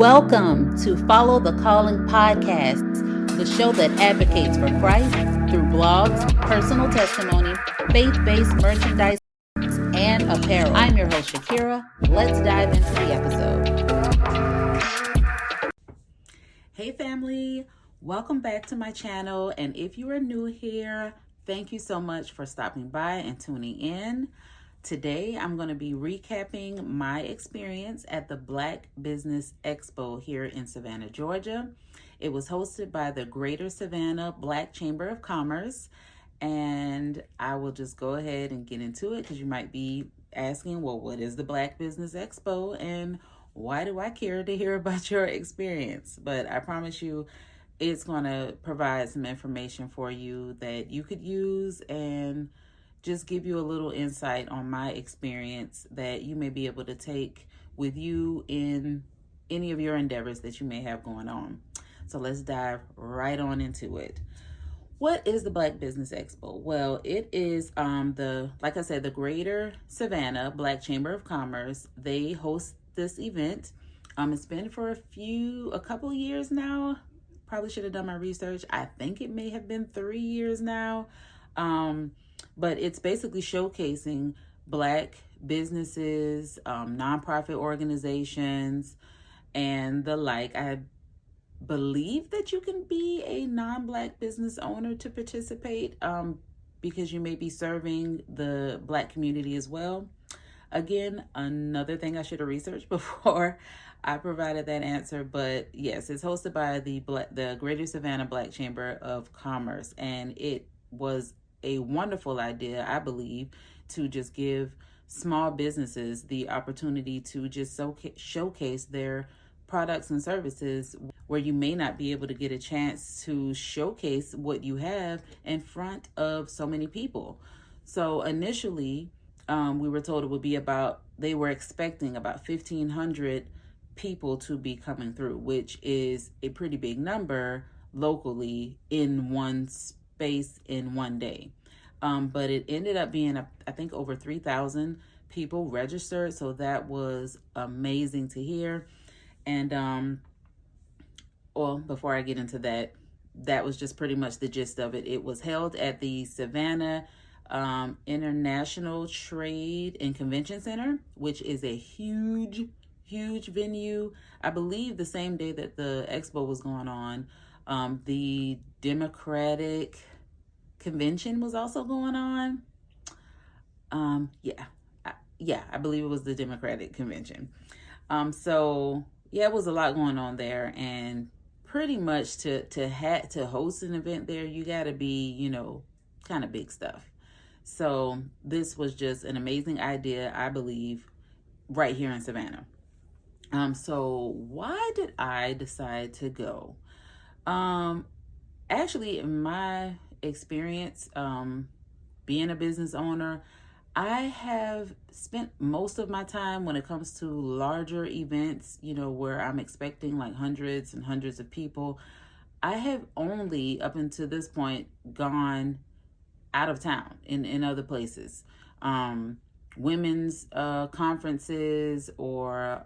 Welcome to Follow the Calling podcast, the show that advocates for Christ through blogs, personal testimony, faith-based merchandise, and apparel. I'm your host, Shakira. Let's dive into the episode. Hey family, welcome back to my channel. And if you are new here, thank you so much for stopping by and tuning in. Today, I'm going to be recapping my experience at the Black Business Expo here in Savannah, Georgia. It was hosted by the Greater Savannah Black Chamber of Commerce, and I will just go ahead and get into it because you might be asking, well, what is the Black Business Expo and why do I care to hear about your experience? But I promise you, it's going to provide some information for you that you could use and just give you a little insight on my experience that you may be able to take with you in any of your endeavors that you may have going on. So let's dive right on into it. What is the Black Business Expo? Well, it is like I said, the Greater Savannah Black Chamber of Commerce. They host this event. It's been for a couple of years now. Probably should have done my research. I think it may have been 3 years now. But it's basically showcasing Black businesses, nonprofit organizations, and the like. I believe that you can be a non-Black business owner to participate because you may be serving the Black community as well. Again, another thing I should have researched before I provided that answer. But yes, it's hosted by the Greater Savannah Black Chamber of Commerce, and it was a wonderful idea, I believe, to just give small businesses the opportunity to just showcase their products and services where you may not be able to get a chance to showcase what you have in front of so many people. So initially, we were told it would be they were expecting about 1,500 people to be coming through, which is a pretty big number locally in one space in one day. But it ended up being, I think, over 3,000 people registered. So that was amazing to hear. And, well, before I get into that, that was just pretty much the gist of it. It was held at the Savannah International Trade and Convention Center, which is a huge venue. I believe the same day that the expo was going on, the Democratic Convention was also going on. I believe it was the Democratic Convention. So yeah, it was a lot going on there, and pretty much to host an event there, you got to be, kind of big stuff. So this was just an amazing idea, I believe, right here in Savannah. So why did I decide to go? Actually, in my experience, being a business owner, I have spent most of my time when it comes to larger events, where I'm expecting like hundreds and hundreds of people. I have only, up until this point, gone out of town in other places. Women's conferences or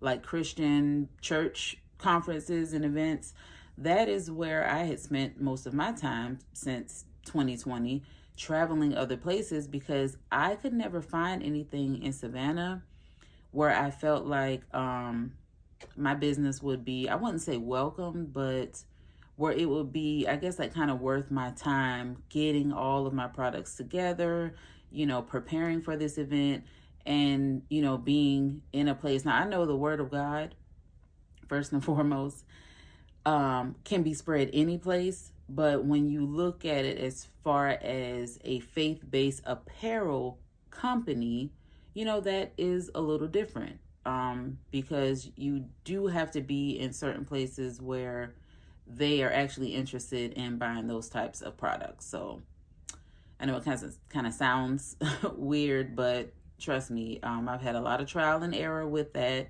like Christian church conferences and events. That is where I had spent most of my time since 2020, traveling other places, because I could never find anything in Savannah where I felt like my business would be, I wouldn't say welcome, but where it would be, I guess, like kind of worth my time getting all of my products together, preparing for this event, and, being in a place. Now, I know the word of God, first and foremost, can be spread any place, but when you look at it as far as a faith-based apparel company, that is a little different, because you do have to be in certain places where they are actually interested in buying those types of products. So I know it kind of sounds weird, but trust me, I've had a lot of trial and error with that.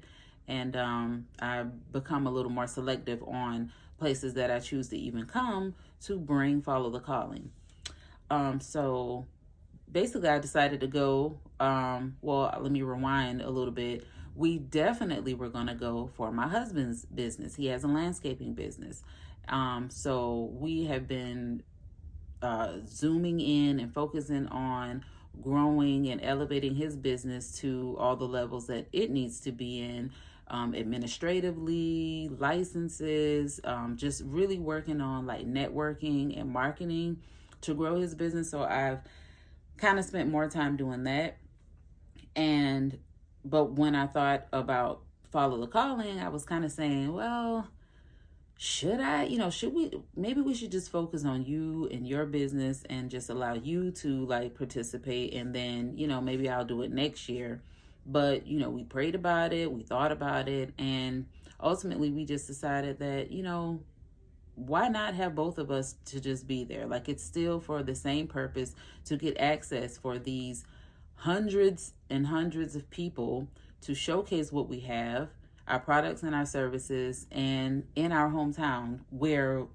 And I've become a little more selective on places that I choose to even come to follow the calling. So basically I decided to go, well, let me rewind a little bit. we definitely were going to go for my husband's business. He has a landscaping business. So we have been zooming in and focusing on growing and elevating his business to all the levels that it needs to be in, administratively, licenses, just really working on like networking and marketing to grow his business. So I've kind of spent more time doing that. But when I thought about follow the calling, I was kind of saying, well, maybe we should just focus on you and your business and just allow you to like participate, and then, maybe I'll do it next year. But, we prayed about it, we thought about it, and ultimately we just decided that, why not have both of us to just be there? Like, it's still for the same purpose, to get access for these hundreds and hundreds of people to showcase what we have, our products and our services, and in our hometown where,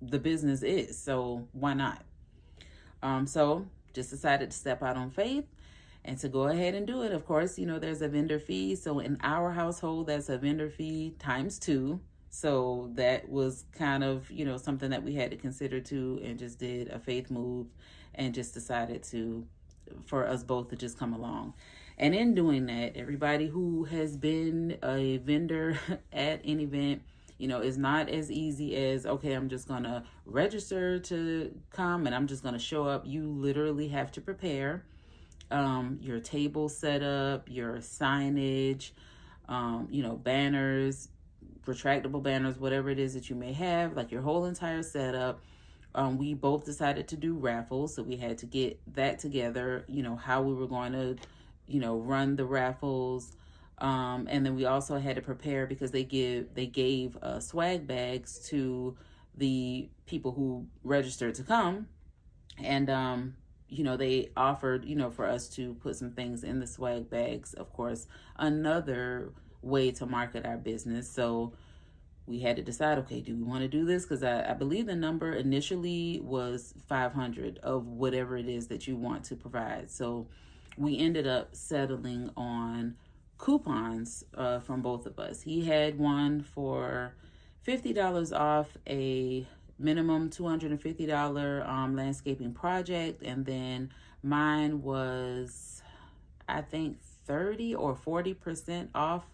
the business is. So why not? So just decided to step out on faith and to go ahead and do it. Of course, there's a vendor fee. So in our household, that's a vendor fee times 2. So that was kind of, something that we had to consider too, and just did a faith move and just decided for us both to just come along. And in doing that, everybody who has been a vendor at an event, is not as easy as, okay, I'm just going to register to come and I'm just going to show up. You literally have to prepare your table setup, your signage, banners, retractable banners, whatever it is that you may have, like your whole entire setup. We both decided to do raffles, so we had to get that together, how we were going to, run the raffles. And then we also had to prepare, because they gave swag bags to the people who registered to come. And, they offered, for us to put some things in the swag bags, of course, another way to market our business. So we had to decide, okay, do we want to do this? Because I believe the number initially was 500 of whatever it is that you want to provide. So we ended up settling on coupons from both of us. He had one for $50 off a minimum $250 landscaping project, and then mine was, I think, 30 or 40% off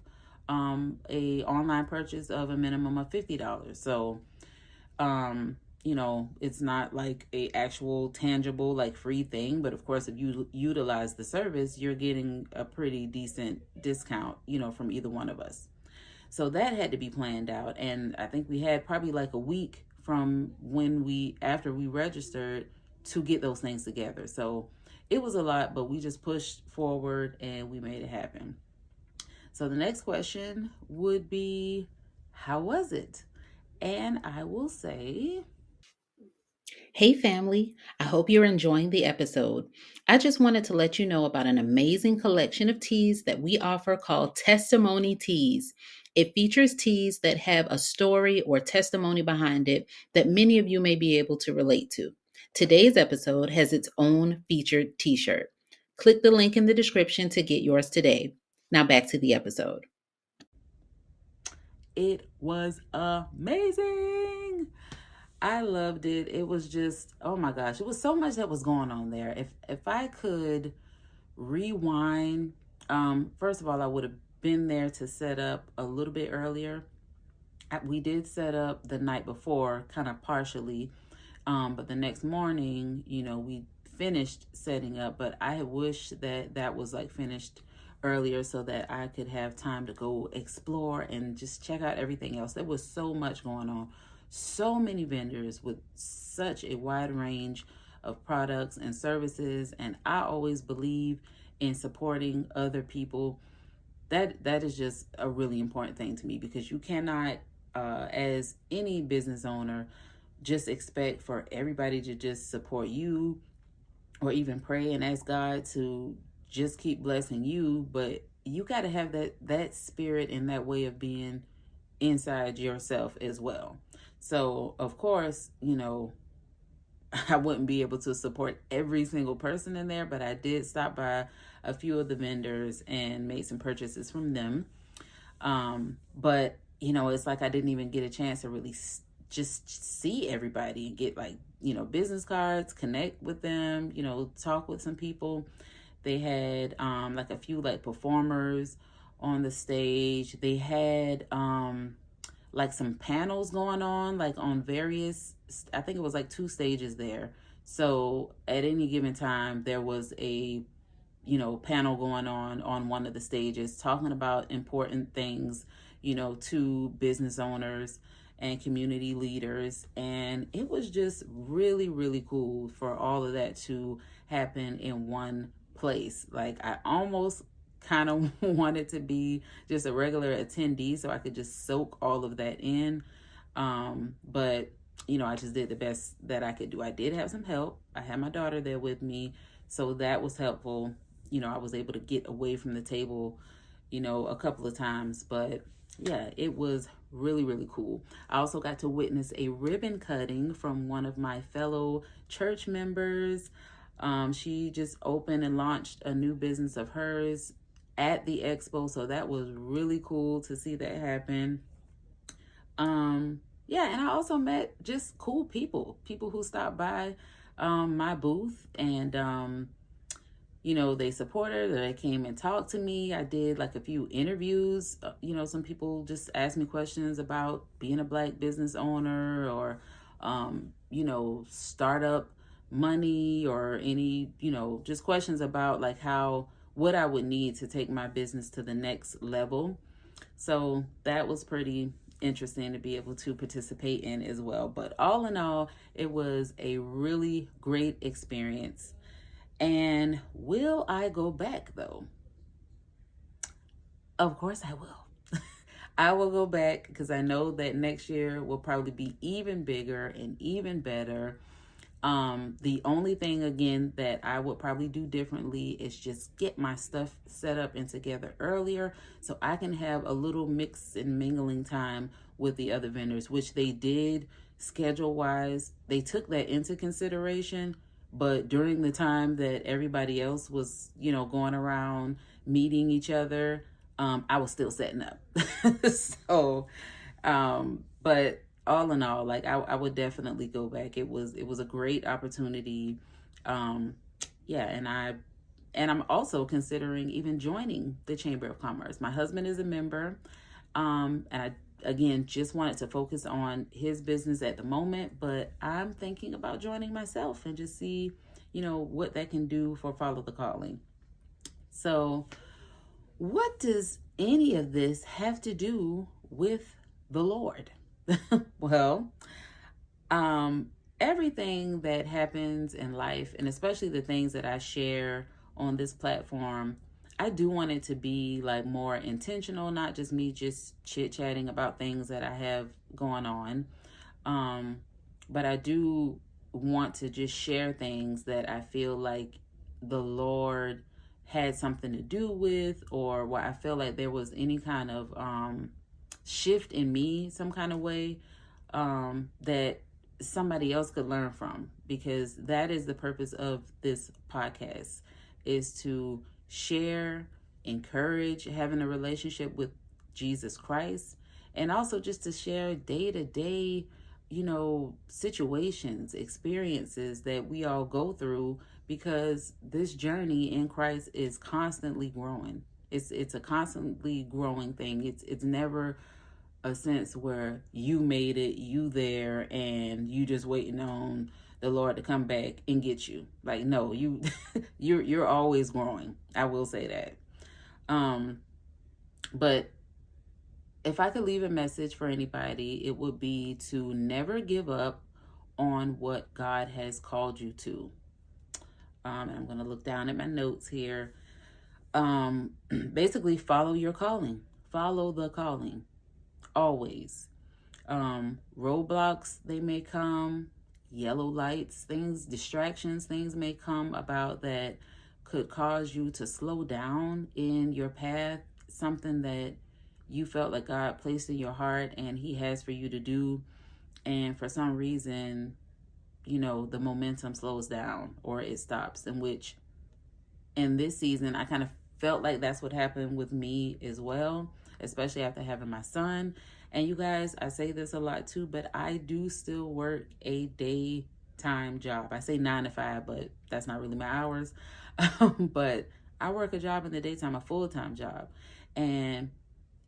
a online purchase of a minimum of $50. So it's not like a actual tangible like free thing, but of course if you utilize the service, you're getting a pretty decent discount, from either one of us. So that had to be planned out, and I think we had probably like a week from after we registered to get those things together. So it was a lot, but we just pushed forward and we made it happen. So the next question would be, how was it? And I will say, hey family, I hope you're enjoying the episode. I just wanted to let you know about an amazing collection of teas that we offer called Testimony Teas. It features teas that have a story or testimony behind it that many of you may be able to relate to. Today's episode has its own featured t-shirt. Click the link in the description to get yours today. Now back to the episode. It was amazing. I loved it. It was just, oh my gosh, it was so much that was going on there. If I could rewind, first of all, I would have been there to set up a little bit earlier. We did set up the night before, kind of partially, but the next morning, we finished setting up, but I wish that was like finished earlier so that I could have time to go explore and just check out everything else. There was so much going on. So many vendors with such a wide range of products and services, and I always believe in supporting other people. That is just a really important thing to me, because you cannot, as any business owner, just expect for everybody to just support you or even pray and ask God to just keep blessing you, but you got to have that spirit and that way of being inside yourself as well. So of course, I wouldn't be able to support every single person in there, but I did stop by a few of the vendors and made some purchases from them. But it's like I didn't even get a chance to really just see everybody and get like, business cards, connect with them, talk with some people. They had like a few like performers on the stage. They had like some panels going on, like on various, I think it was like 2 stages there. So at any given time, there was a panel going on one of the stages talking about important things, to business owners and community leaders. And it was just really, really cool for all of that to happen in one place. Like I almost kind of wanted to be just a regular attendee so I could just soak all of that in. But I just did the best that I could do. I did have some help. I had my daughter there with me, so that was helpful. I was able to get away from the table, a couple of times, but yeah, it was really, really cool. I also got to witness a ribbon cutting from one of my fellow church members. She just opened and launched a new business of hers at the Expo, so that was really cool to see that happen. Yeah, and I also met just cool people who stopped by my booth, and they supported, they came and talked to me. I did like a few interviews. Some people just asked me questions about being a Black business owner, or startup money, or any, just questions about like what I would need to take my business to the next level. So that was pretty interesting to be able to participate in as well. But all in all, it was a really great experience. And will I go back though? Of course I will. I will go back because I know that next year will probably be even bigger and even better. The only thing again that I would probably do differently is just get my stuff set up and together earlier so I can have a little mix and mingling time with the other vendors, which they did schedule wise. They took that into consideration, but during the time that everybody else was, going around meeting each other, I was still setting up. So, but all in all, like I would definitely go back. It was a great opportunity. Yeah, and I'm also considering even joining the Chamber of Commerce. My husband is a member, and I again just wanted to focus on his business at the moment, but I'm thinking about joining myself and just see, what that can do for Follow the Calling. So, what does any of this have to do with the Lord? Well, everything that happens in life, and especially the things that I share on this platform, I do want it to be like more intentional, not just me just chit-chatting about things that I have going on. But I do want to just share things that I feel like the Lord had something to do with, or where I feel like there was any kind of shift in me some kind of way that somebody else could learn from, because that is the purpose of this podcast, is to share, encourage having a relationship with Jesus Christ, and also just to share day-to-day situations, experiences that we all go through, because this journey in Christ is constantly growing. It's a constantly growing thing. It's never a sense where you made it, you there, and you just waiting on the Lord to come back and get you. Like, no, you're always growing. I will say that. But if I could leave a message for anybody, it would be to never give up on what God has called you to. And I'm going to look down at my notes here. Basically, follow your calling. Follow the calling. Always. Roadblocks, they may come, yellow lights, distractions, things may come about that could cause you to slow down in your path, something that you felt like God placed in your heart and He has for you to do. And for some reason, the momentum slows down or it stops, in which in this season, I kind of felt like that's what happened with me as well, especially after having my son. And you guys, I say this a lot too, but I do still work a daytime job. I say 9 to 5, but that's not really my hours. But I work a job in the daytime, a full-time job. And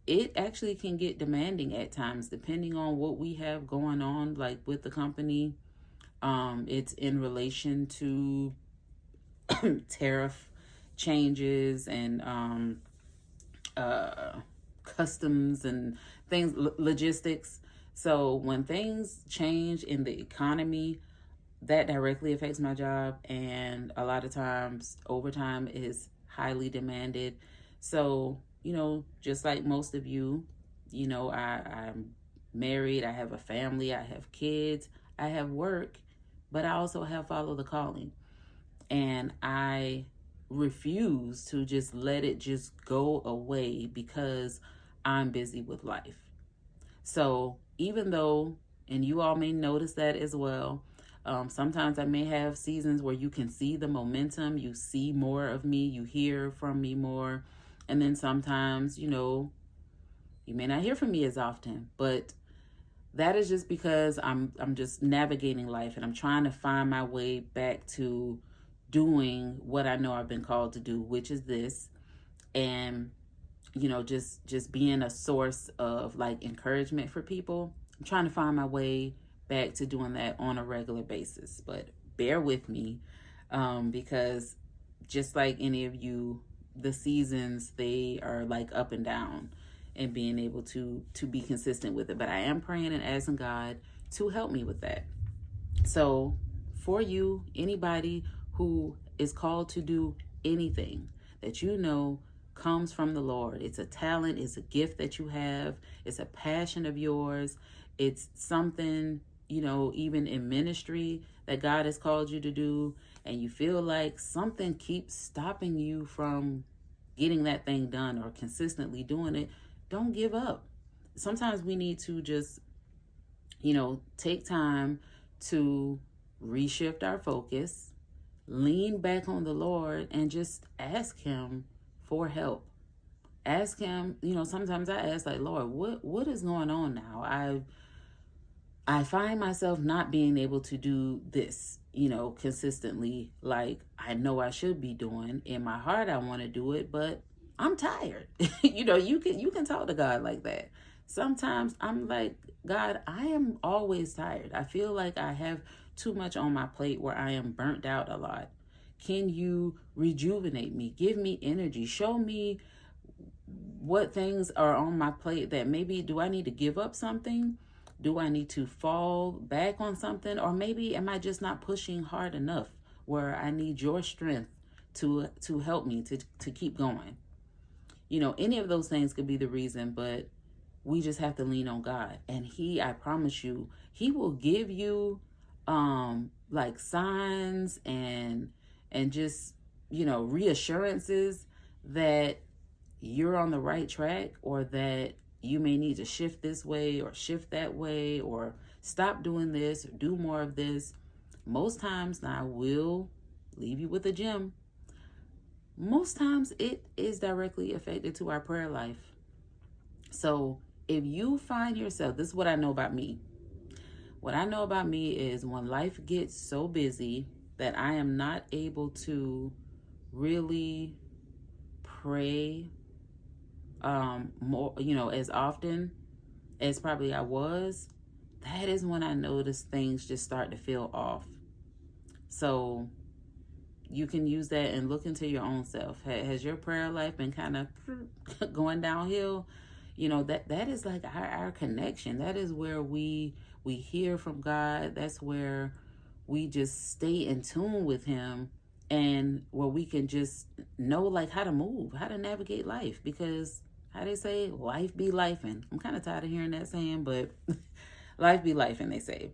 it actually can get demanding at times, depending on what we have going on, like with the company. It's in relation to tariff changes and customs and things, logistics. So when things change in the economy, that directly affects my job. And a lot of times overtime is highly demanded. So, just like most of you, I'm married, I have a family, I have kids, I have work, but I also have follow the calling. And I refuse to just let it just go away because I'm busy with life. So even though, and you all may notice that as well, sometimes I may have seasons where you can see the momentum, you see more of me, you hear from me more. And then sometimes, you may not hear from me as often, but that is just because I'm just navigating life and I'm trying to find my way back to doing what I know I've been called to do, which is this. And, just being a source of like encouragement for people. I'm trying to find my way back to doing that on a regular basis, but bear with me, because just like any of you, the seasons, they are like up and down, and being able to be consistent with it. But I am praying and asking God to help me with that. So for you, anybody who is called to do anything that comes from the Lord, it's a talent, it's a gift that you have, it's a passion of yours, it's something, even in ministry that God has called you to do, and you feel like something keeps stopping you from getting that thing done or consistently doing it, don't give up. Sometimes we need to just, take time to reshift our focus, lean back on the Lord, and just ask him for help. Ask him, sometimes I ask like, Lord, what is going on now? I find myself not being able to do this, consistently, like I know I should be doing. In my heart, I want to do it, but I'm tired. You can talk to God like that. Sometimes I'm like, God, I am always tired. I feel like I have too much on my plate where I am burnt out a lot. Can you rejuvenate me? Give me energy. Show me what things are on my plate that maybe, do I need to give up something? Do I need to fall back on something? Or maybe am I just not pushing hard enough where I need your strength to help me to keep going? Any of those things could be the reason, but we just have to lean on God. And I promise you, he will give you like signs and just, reassurances that you're on the right track, or that you may need to shift this way or shift that way, or stop doing this or do more of this. Most times, now I will leave you with a gem. Most times it is directly affected to our prayer life. So if you find yourself, this is what I know about me. What I know about me is when life gets so busy that I am not able to really pray more, as often as probably I was, that is when I notice things just start to feel off. So you can use that and look into your own self. Has your prayer life been kind of going downhill? That is like our connection. That is where we hear from God. That's where we just stay in tune with him, and where we can just know like how to move, how to navigate life. Because how they say, life be lifing. I'm kind of tired of hearing that saying, but life be lifing, they say.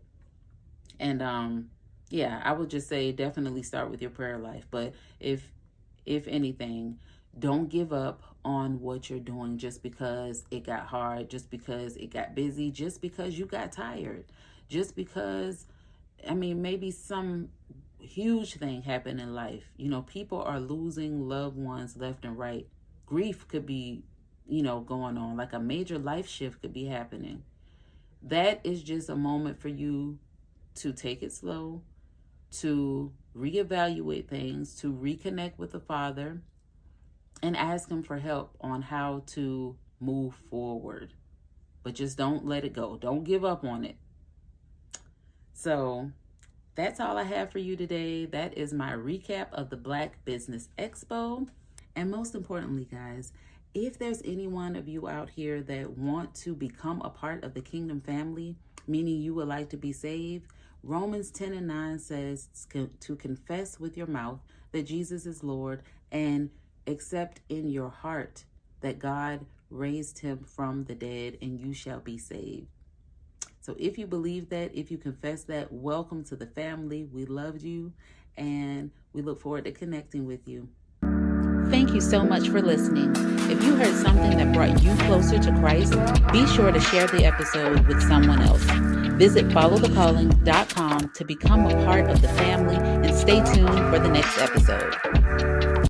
And yeah, I would just say definitely start with your prayer life. But if anything, don't give up on what you're doing just because it got hard, just because it got busy, just because you got tired, just because, maybe some huge thing happen in life. People are losing loved ones left and right. Grief could be, going on, like a major life shift could be happening. That is just a moment for you to take it slow, to reevaluate things, to reconnect with the Father, and ask Him for help on how to move forward. But just don't let it go. Don't give up on it. So that's all I have for you today. That is my recap of the Black Business Expo. And most importantly, guys, if there's any one of you out here that want to become a part of the kingdom family, meaning you would like to be saved, Romans 10:9 says to confess with your mouth that Jesus is Lord and accept in your heart that God raised him from the dead, and you shall be saved. So if you believe that, if you confess that, welcome to the family. We love you, and we look forward to connecting with you. Thank you so much for listening. If you heard something that brought you closer to Christ, be sure to share the episode with someone else. Visit followthecalling.com to become a part of the family, and stay tuned for the next episode.